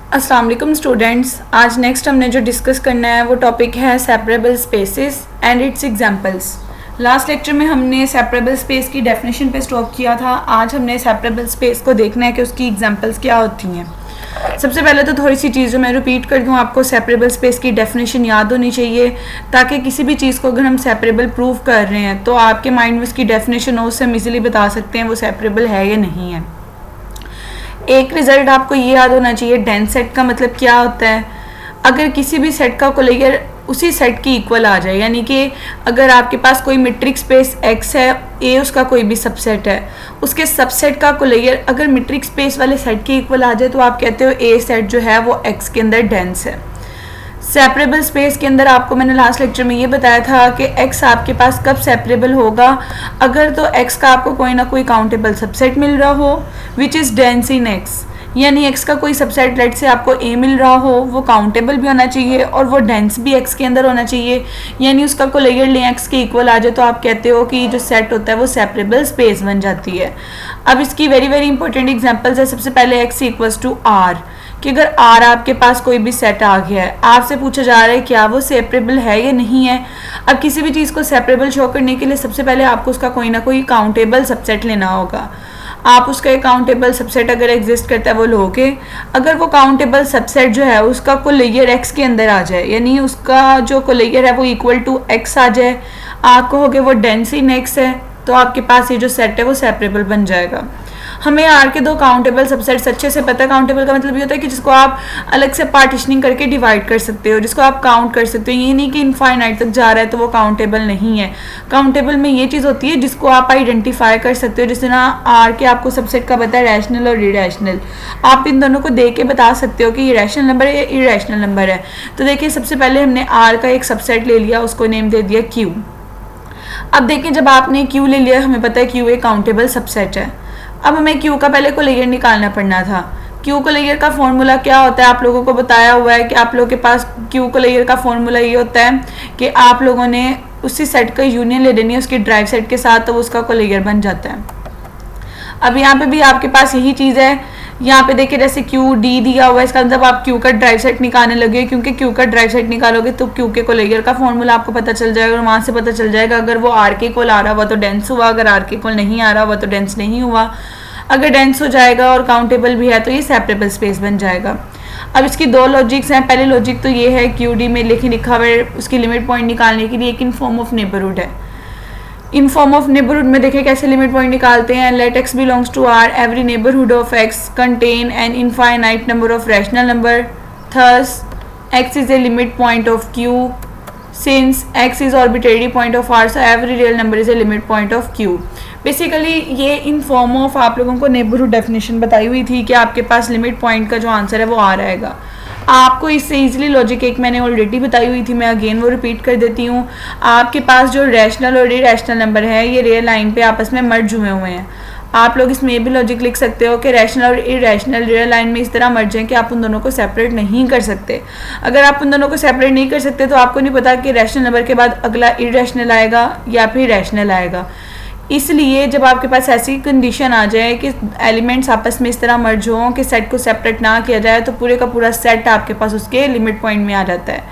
अस्सलाम वालेकुम स्टूडेंट्स। आज नेक्स्ट हमने जो डिस्कस करना है वो टॉपिक है separable spaces and it's examples. Last lecture में हमने सेपरेबल स्पेस की डेफिनेशन पे स्टॉप किया था। आज हमने सेपरेबल स्पेस को देखना है कि उसकी एग्जांपल्स क्या होती हैं। सबसे पहले तो थोड़ी सी चीज़ें मैं रिपीट कर दूं, आपको सेपरेबल स्पेस की डेफिनेशन याद होनी चाहिए ताकि किसी भी चीज़ को अगर हम सेपरेबल प्रूव कर रहे हैं तो आपके माइंड में उसकी डेफिनेशन हो, उससे हम इजीली बता सकते हैं वो सेपरेबल है या नहीं है। एक रिजल्ट आपको ये याद होना चाहिए, डेंस सेट का मतलब क्या होता है। अगर किसी भी सेट का कोलेयर उसी सेट की इक्वल आ जाए, यानी कि अगर आपके पास कोई मीट्रिक स्पेस X है, A उसका कोई भी सबसेट है, उसके सबसेट का कोलेयर अगर मीट्रिक स्पेस वाले सेट के इक्वल आ जाए तो आप कहते हो A सेट जो है वो X के अंदर डेंस है। सेपरेबल स्पेस के अंदर आपको मैंने लास्ट लेक्चर में ये बताया था कि x आपके पास कब सेपरेबल होगा, अगर तो x का आपको कोई ना कोई काउंटेबल सबसेट मिल रहा हो which is dense in x, यानी x का कोई सबसेट लेट से आपको a मिल रहा हो, वो काउंटेबल भी होना चाहिए और वो डेंस भी x के अंदर होना चाहिए, यानी उसका कोलेयर ले x के इक्वल आ जाए तो आप कहते हो कि जो सेट होता है वो सेपरेबल स्पेस बन जाती है। अब इसकी वेरी वेरी इंपॉर्टेंट एग्जांपल्स है। सबसे पहले x इक्वल्स टू r, कि अगर R आपके पास कोई भी सेट आ गया है, आपसे पूछा जा रहा है क्या वो सेपरेबल है या नहीं है। अब किसी भी चीज़ को सेपरेबल शो करने के लिए सबसे पहले आपको उसका कोई ना कोई काउंटेबल सबसेट लेना होगा। आप उसका एक काउंटेबल सबसेट अगर एग्जिस्ट करता है वो लोगे, अगर वो काउंटेबल सबसेट जो है उसका कोलेयर x के अंदर आ जाए, यानी उसका जो कोलेयर है वो इक्वल टू x आ जाए, आप कहोगे वो डेंस इन x है, तो आपके पास ये जो सेट है वो सेपरेबल बन जाएगा। हमें आर के दो काउंटेबल सबसेट्स अच्छे से पता है। काउंटेबल का मतलब ये होता है कि जिसको आप अलग से पार्टीशनिंग करके डिवाइड कर सकते हो, जिसको आप काउंट कर सकते हो। ये नहीं कि इनफाइनाइट तक जा रहा है तो वो काउंटेबल नहीं है। काउंटेबल में ये चीज़ होती है जिसको आप आइडेंटिफाई कर सकते हो। जिस ना आर के आपको सबसेट का पता है रैशनल और इरेशनल, आप इन दोनों को देख के बता सकते हो कि ये रैशनल नंबर है या इरेशनल नंबर है। तो देखिए सबसे पहले हमने आर का एक सबसेट ले लिया, उसको नेम दे दिया क्यू। अब देखिए जब आपने क्यू ले लिया, हमें पता है क्यू एक काउंटेबल सबसेट है। अब हमें क्यू का पहले कोलेयर निकालना पड़ना था। क्यू कोलेयर का फॉर्मूला क्या होता है, आप लोगों को बताया हुआ है कि आप लोगों के पास क्यू कोलेयर का फॉर्मूला ये होता है कि आप लोगों ने उसी सेट का यूनियन ले लेनी है उसकी ड्राइव सेट के साथ, तो उसका कोलेयर बन जाता है। अब यहाँ पे भी आपके पास यही चीज़ है। यहाँ पे देखिए जैसे क्यू डी दिया हुआ है, इसका मतलब आप क्यू का ड्राइव सेट निकालने लगे, क्योंकि क्यू का ड्राइव सेट निकालोगे तो क्यू के कोलेयर का फॉर्मूला आपको पता चल जाएगा और वहाँ से पता चल जाएगा अगर वो आर के इक्वल आ रहा हुआ तो डेंस हुआ, अगर आर के इक्वल नहीं आ रहा हुआ तो डेंस नहीं हुआ। अगर डेंस हो जाएगा और काउंटेबल भी है तो ये सेपरेबल स्पेस बन जाएगा। अब इसकी दो लॉजिक्स हैं। पहले लॉजिक तो ये है क्यू डी में लिखा हुआ है उसकी लिमिट पॉइंट निकालने के लिए एक इन फॉर्म ऑफ नेबरहुड है। इन फॉर्म ऑफ नेबरहुड में देखिए कैसे लिमिट पॉइंट निकालते हैं। Let x belongs to r, every neighbourhood of x contain an infinite number of rational number, thus x is a limit point of q, since x is arbitrary point of r, so every real number is a limit point of q। Basically ये in form of आप लोगों को neighbourhood definition बताई हुई थी कि आपके पास limit point का जो आंसर है वो आ रहेगा। आपको इससे इजीली लॉजिक एक मैंने ऑलरेडी बताई हुई थी, मैं अगेन वो रिपीट कर देती हूँ। आपके पास जो रैशनल और इरेशनल नंबर है ये रियल लाइन पे आपस में मर्ज हुए हुए हैं। आप लोग इसमें भी लॉजिक लिख सकते हो कि रैशनल और इरेशनल रियल लाइन में इस तरह मर्ज हैं कि आप उन दोनों को सेपरेट नहीं कर सकते। अगर आप उन दोनों को सेपरेट नहीं कर सकते तो आपको नहीं पता कि रैशनल नंबर के बाद अगला इरेशनल आएगा या फिर रैशनल आएगा। इसलिए जब आपके पास ऐसी कंडीशन आ जाए कि एलिमेंट्स आपस में इस तरह मर्ज हों कि सेट को सेपरेट ना किया जाए तो पूरे का पूरा सेट आपके पास उसके लिमिट पॉइंट में आ जाता है।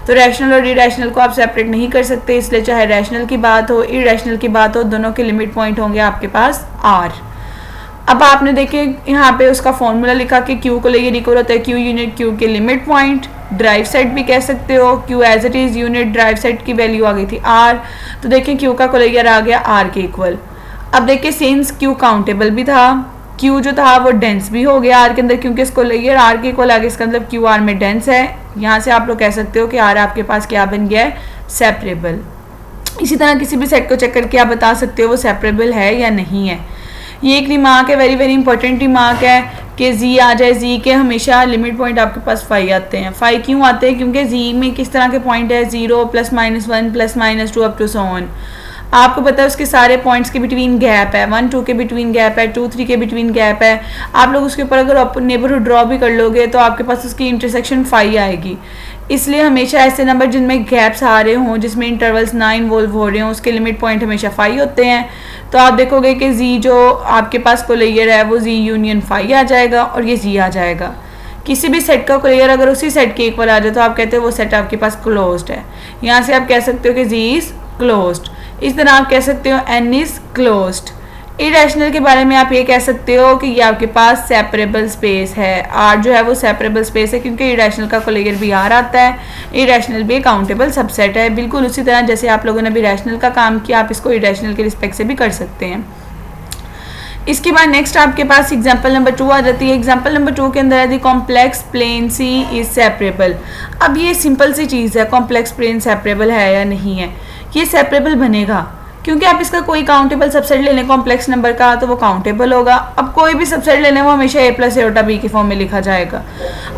तो रैशनल और इरेशनल को आप सेपरेट नहीं कर सकते, इसलिए चाहे रैशनल की बात हो इरेशनल की बात हो, दोनों के लिमिट पॉइंट होंगे आपके पास आर। अब आपने देखे यहाँ पे उसका फॉर्मूला लिखा कि क्यू को लेकर इक्वल होता है क्यू यूनिट क्यू के लिमिट पॉइंट, ड्राइव सेट भी कह सकते हो, Q as it is unit derived set की वैल्यू आ गई थी आर, तो देखिए क्यू का कोलेयर आ गया आर के इक्वल। अब देखिए सिंस क्यू काउंटेबल भी था, क्यू जो था वो डेंस भी हो गया आर के अंदर, क्योंकि इसको लेयर आर के इक्वल आ गया, इसका मतलब क्यू आर में डेंस है। यहाँ से आप लोग कह सकते हो कि आर आपके पास क्या बन गया है, सेपरेबल। इसी तरह किसी भी सेट को चेक करके आप बता सकते हो वो सेपरेबल है या नहीं है। ये एक रिमार्क है, वेरी वेरी इंपॉर्टेंट रिमार्क है कि जी आ जाए, जी के हमेशा लिमिट पॉइंट आपके पास 5 आते हैं। 5 क्यों आते हैं, क्योंकि जी में किस तरह के पॉइंट है, 0 +-1 +-2 अप टू सो ऑन। आपको पता है उसके सारे पॉइंट्स के बिटवीन गैप है, 1 2 के बिटवीन गैप है, 2 3 के बिटवीन गैप है। आप लोग उसके ऊपर अगर नेबरहुड ड्रॉ भी कर लोगे तो आपके पास उसकी इंटरसेक्शन 5 आएगी। इसलिए हमेशा ऐसे नंबर जिनमें गैप्स आ रहे हों, जिसमें इंटरवल्स ना इन्वॉल्व हो रहे हों, उसके लिमिट पॉइंट हमेशा 5 होते हैं। तो आप देखोगे कि जी जो आपके पास कोलेयर है वो जी यूनियन 5 आ जाएगा और ये जी आ जाएगा। किसी भी सेट का कोलेयर अगर उसी सेट के इक्वल आ जाए तो आप कहते हो वो सेट आपके पास क्लोज्ड है। यहाँ से आप कह सकते हो कि जी इज क्लोज्ड। इस तरह आप कह सकते हो एन इज क्लोज्ड। इरेशनल के बारे में आप ये कह सकते हो कि ये आपके पास सेपरेबल स्पेस है। आर जो है वो सेपरेबल स्पेस है क्योंकि इरेशनल का कोलेयर भी आर आता है, इरेशनल भी काउंटेबल सबसेट है। बिल्कुल उसी तरह जैसे आप लोगों ने भी रैशनल का काम किया, आप इसको इरेशनल के रिस्पेक्ट से भी कर सकते हैं। इसके बाद नेक्स्ट आपके पास एग्जाम्पल नंबर 2 आ जाती है। एग्जाम्पल नंबर 2 के अंदर है the complex plane C is separable. अब ये सिंपल सी चीज़ है, कॉम्प्लेक्स प्लेन सेपरेबल है या नहीं है। ये सेपरेबल बनेगा क्योंकि आप इसका कोई काउंटेबल सबसेट ले लें कॉम्प्लेक्स नंबर का तो वो काउंटेबल होगा। अब कोई भी सबसेट ले लें वो हमेशा a प्लस एटा बी की फॉर्म में लिखा जाएगा।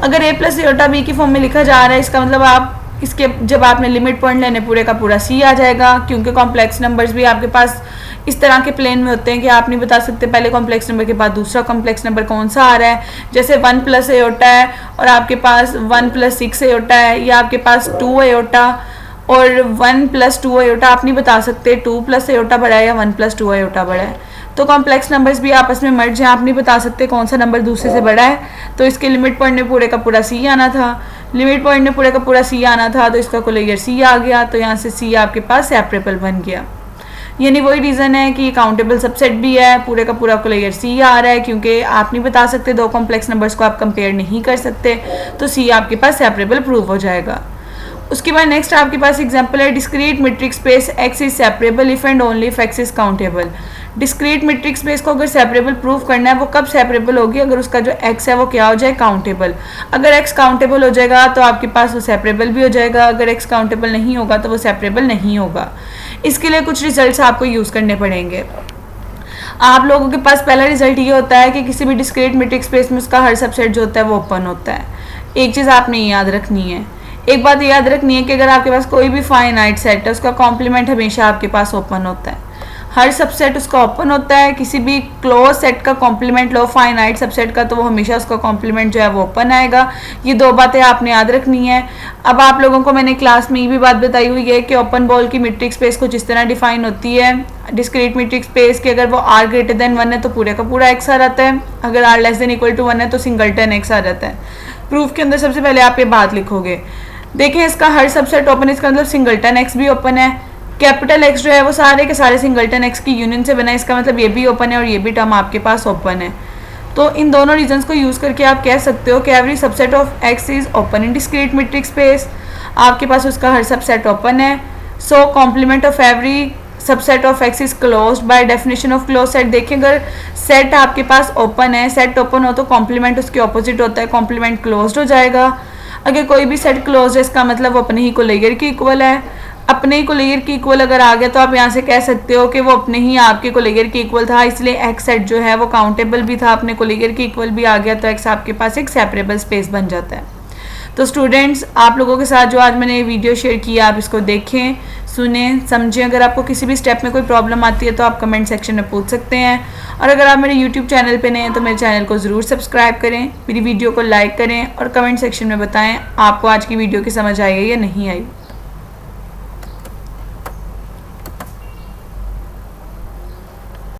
अगर a प्लस एटा बी की फॉर्म में लिखा जा रहा है इसका मतलब आप इसके जब आपने लिमिट पॉइंट लेने पूरे का पूरा c आ जाएगा, क्योंकि कॉम्प्लेक्स नंबर्स भी आपके पास इस तरह के प्लेन में होते हैं कि आप नहीं बता सकते पहले कॉम्प्लेक्स नंबर के बाद दूसरा कॉम्प्लेक्स नंबर कौन सा आ रहा है। जैसे 1 प्लस एटा है और आपके पास 1 प्लस 6 एटा है, या आपके पास 2 एटा और 1 प्लस 2 एटा आप नहीं बता सकते 2 प्लस एटा बड़ा है या 1 प्लस 2 एटा बड़ा है। तो कॉम्प्लेक्स नंबर्स भी आपस में मर्ज हैं, आप नहीं बता सकते कौन सा नंबर दूसरे से बड़ा है। तो इसके लिमिट पॉइंट में पूरे का पूरा सी आना था, लिमिट पॉइंट में पूरे का पूरा सी आना था तो इसका कोलेयर सी आ गया। तो यहाँ से सी आपके पास सेपरेबल बन गया। यानी वही रीज़न है कि काउंटेबल सबसेट भी है, पूरे का पूरा कोलेयर सी आ रहा है क्योंकि आप नहीं बता सकते दो कॉम्प्लेक्स नंबर्स को आप कंपेयर नहीं कर सकते, तो सी आपके पास सेपरेबल प्रूव हो जाएगा। उसके बाद नेक्स्ट आपके पास एग्जांपल है discrete metric space x is separable if and only if x is countable. Discrete metric space को अगर सेपरेबल प्रूव करना है वो कब सेपरेबल होगी, अगर उसका जो x है वो क्या हो जाए काउंटेबल। अगर x काउंटेबल हो जाएगा तो आपके पास वो सेपरेबल भी हो जाएगा, अगर x काउंटेबल नहीं होगा तो वो सेपरेबल नहीं होगा। इसके लिए कुछ रिजल्ट्स आपको यूज़ करने पड़ेंगे। आप लोगों के पास पहला रिजल्ट ये होता है कि किसी भी डिस्क्रीट मीट्रिक स्पेस में उसका हर सबसेट जो होता है वो ओपन होता है। एक चीज़ आपने याद रखनी है, एक बात याद रखनी है कि अगर आपके पास कोई भी फाइनाइट सेट है उसका कॉम्प्लीमेंट हमेशा आपके पास ओपन होता है, हर सबसेट उसका ओपन होता है। किसी भी क्लोज सेट का कॉम्प्लीमेंट लो फाइनाइट सबसेट का तो वो हमेशा उसका कॉम्प्लीमेंट जो है वो ओपन आएगा। ये दो बातें आपने याद रखनी है। अब आप लोगों को मैंने क्लास में ये भी बात बताई हुई है कि ओपन बॉल की मीट्रिक स्पेस कुछ इस तरह डिफाइन होती है डिस्क्रीट मीट्रिक स्पेस की, अगर वो r ग्रेटर देन 1 है तो पूरे का पूरा x आ जाता है, अगर r less than equal to 1 है तो सिंगलटन x आ जाता है। प्रूफ के अंदर सबसे पहले आप ये बात लिखोगे, देखें इसका हर सबसेट ओपन, इसका मतलब सिंगलटन x भी ओपन है। कैपिटल X जो है वो सारे के सारे सिंगलटन X की यूनियन से बना है, इसका मतलब ये भी ओपन है और ये भी टर्म आपके पास ओपन है। तो इन दोनों रीजंस को यूज़ करके आप कह सकते हो कि every subset of X is open in discrete metric space. आपके पास उसका हर सबसेट ओपन है। So complement of every subset of X is closed by definition of close set. देखिए अगर सेट आपके पास ओपन है, सेट ओपन हो तो कॉम्प्लीमेंट उसके ऑपोजिट होता है, कॉम्प्लीमेंट क्लोज्ड हो जाएगा। अगर कोई भी सेट क्लोज है इसका मतलब वो अपने ही कोलेयर के इक्वल है। अपने ही कोलेयर के इक्वल अगर आ गया तो आप यहाँ से कह सकते हो कि वो अपने ही आपके कोलेयर के इक्वल था, इसलिए x सेट जो है वो काउंटेबल भी था, अपने कोलेयर के इक्वल भी आ गया तो x आपके पास एक सेपरेबल स्पेस बन जाता है। तो स्टूडेंट्स आप लोगों के साथ जो आज मैंने वीडियो शेयर किया आप इसको देखें, सुने, समझें। अगर आपको किसी भी स्टेप में कोई प्रॉब्लम आती है तो आप कमेंट सेक्शन में पूछ सकते हैं, और अगर आप मेरे यूट्यूब चैनल पे नए हैं तो मेरे चैनल को ज़रूर सब्सक्राइब करें, मेरी वीडियो को लाइक करें और कमेंट सेक्शन में बताएं आपको आज की वीडियो की समझ आई है या नहीं आई।